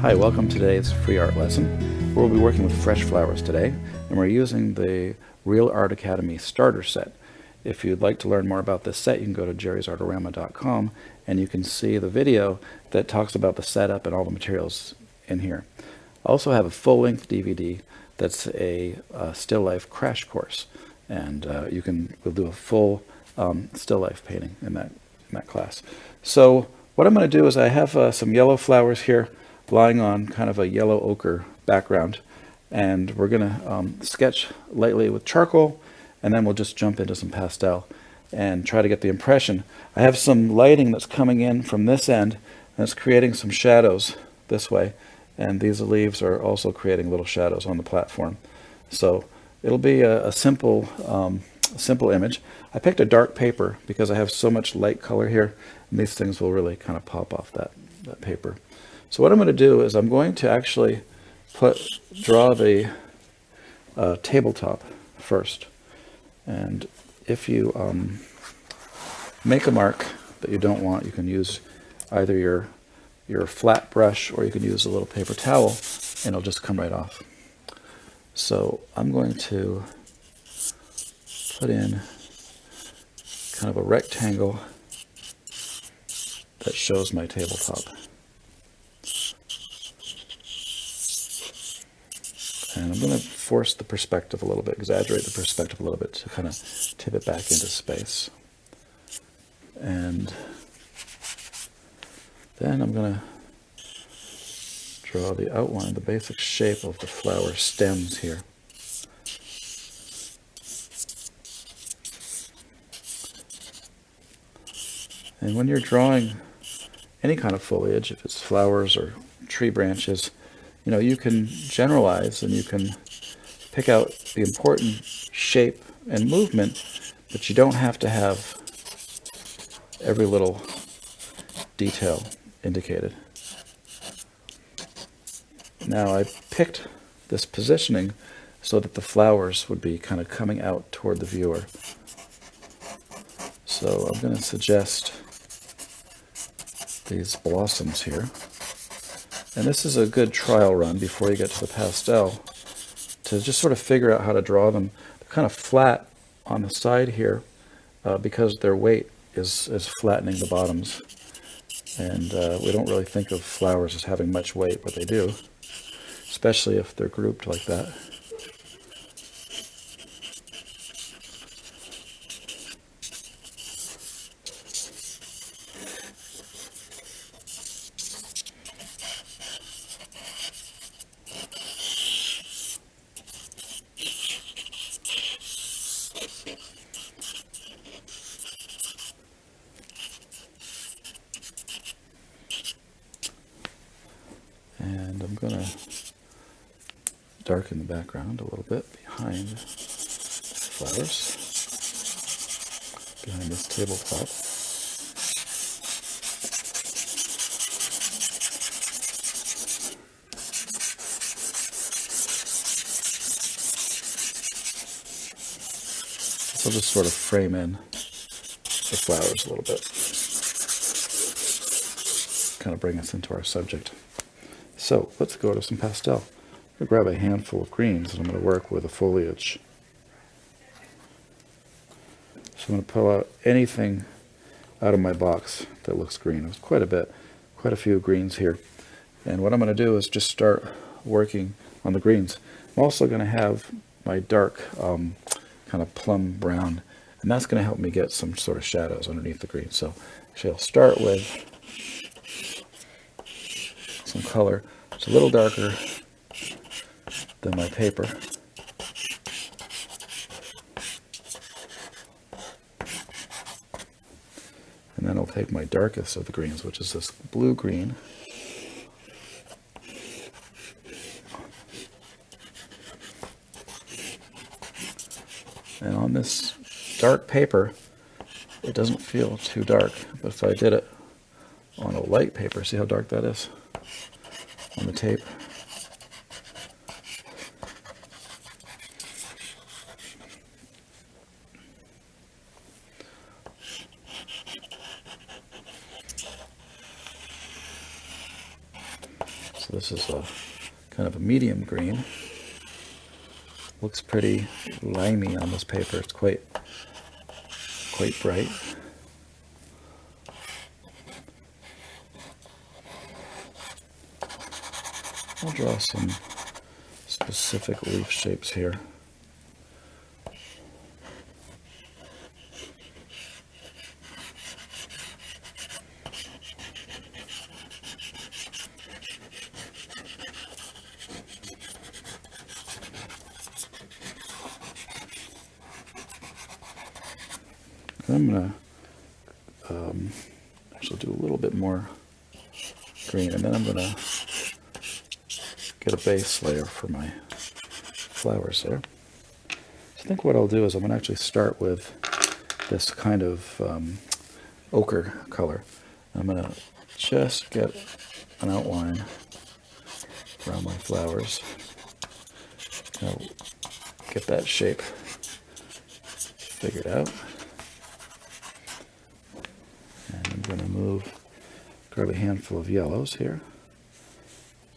Hi, welcome to today's free art lesson. We'll be working with fresh flowers today, and we're using the Real Art Academy starter set. If you'd like to learn more about this set, you can go to jerrysartorama.com and you can see the video that talks about the setup and all the materials in here. I also have a full-length DVD that's a still life crash course, and we'll do a full still life painting in that class. So what I'm going to do is I have some yellow flowers here lying on kind of a yellow ochre background, and we're going to sketch lightly with charcoal, and then we'll just jump into some pastel and try to get the impression. I have some lighting that's coming in from this end, and it's creating some shadows this way, and these leaves are also creating little shadows on the platform. So it'll be a simple image. I picked a dark paper because I have so much light color here, and these things will really kind of pop off that paper. So what I'm going to do is I'm going to actually draw the tabletop first. And if you make a mark that you don't want, you can use either your flat brush, or you can use a little paper towel, and it'll just come right off. So I'm going to put in kind of a rectangle that shows my tabletop. And I'm going to force the perspective a little bit, exaggerate the perspective a little bit to kind of tip it back into space. And then I'm going to draw the outline, the basic shape of the flower stems here. And when you're drawing any kind of foliage, if it's flowers or tree branches, you can generalize and you can pick out the important shape and movement, but you don't have to have every little detail indicated. Now I picked this positioning so that the flowers would be kind of coming out toward the viewer. So I'm going to suggest these blossoms here. And this is a good trial run before you get to the pastel, to just sort of figure out how to draw them. They're kind of flat on the side here because their weight is flattening the bottoms. And we don't really think of flowers as having much weight, but they do, especially if they're grouped like that. And I'm going to darken the background a little bit behind the flowers, behind this tabletop. So I'll just sort of frame in the flowers a little bit, kind of bring us into our subject. So let's go to some pastel. I'm going to grab a handful of greens, and I'm going to work with the foliage. So I'm going to pull out anything out of my box that looks green. There's quite a few greens here. And what I'm going to do is just start working on the greens. I'm also going to have my dark kind of plum brown, and that's going to help me get some sort of shadows underneath the green. So actually I'll start with some color. It's a little darker than my paper. And then I'll take my darkest of the greens, which is this blue-green. And on this dark paper, it doesn't feel too dark. But if I did it on a light paper, see how dark that is on the tape? So this is a kind of a medium green. Looks pretty limey on this paper. It's quite bright. I'll draw some specific leaf shapes here. I'm going to actually do a little bit more green, and then I'm going to get a base layer for my flowers there. So I think what I'll do is I'm going to actually start with this kind of ochre color. I'm going to just get an outline around my flowers. I'll get that shape figured out. And I'm going to grab a handful of yellows here.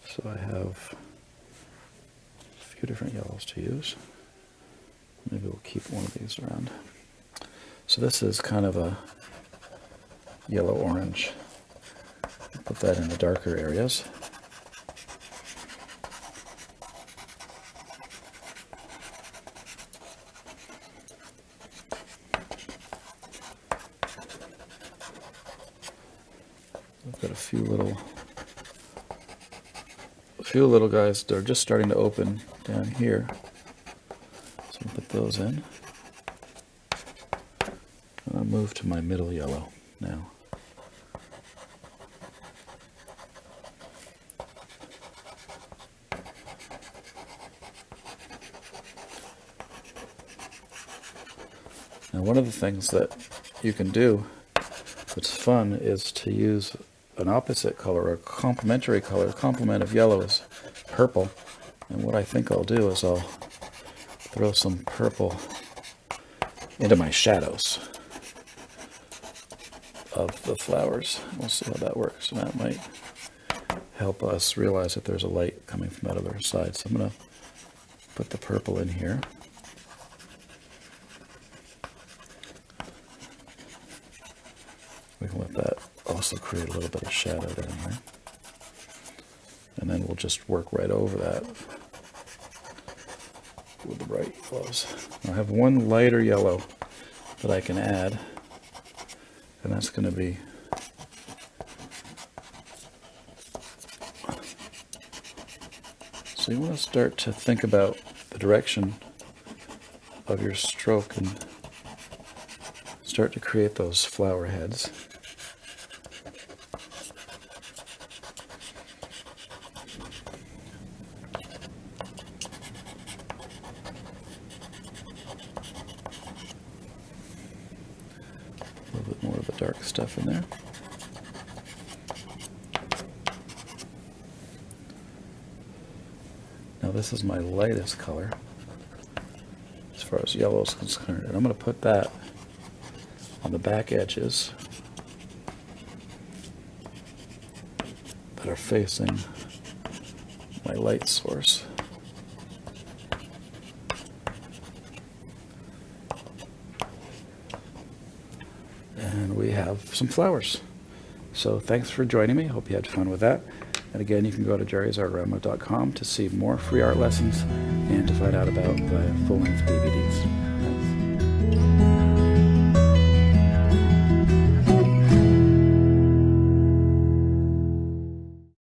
So I have a few different yellows to use. Maybe we'll keep one of these around. So this is kind of a yellow-orange. Put that in the darker areas. I've got a few little guys that are just starting to open down here. So I'll put those in. And I'll move to my middle yellow now. Now one of the things that you can do that's fun is to use an opposite color, a complementary color. Complement of yellow is purple. And what I think I'll do is I'll throw some purple into my shadows of the flowers. We'll see how that works. And that might help us realize that there's a light coming from that other side. So I'm going to put the purple in here. We can let that also create a little bit of shadow down there. And then we'll just work right over that with the bright yellows. I have one lighter yellow that I can add, and that's going to be so you want to start to think about the direction of your stroke and start to create those flower heads. A little bit more of the dark stuff in there. Now this is my lightest color as far as yellow is concerned, and I'm going to put that on the back edges that are facing my light source. And we have some flowers. So thanks for joining me. Hope you had fun with that. And again, you can go to jerrysartorama.com to see more free art lessons and to find out about the full-length DVDs.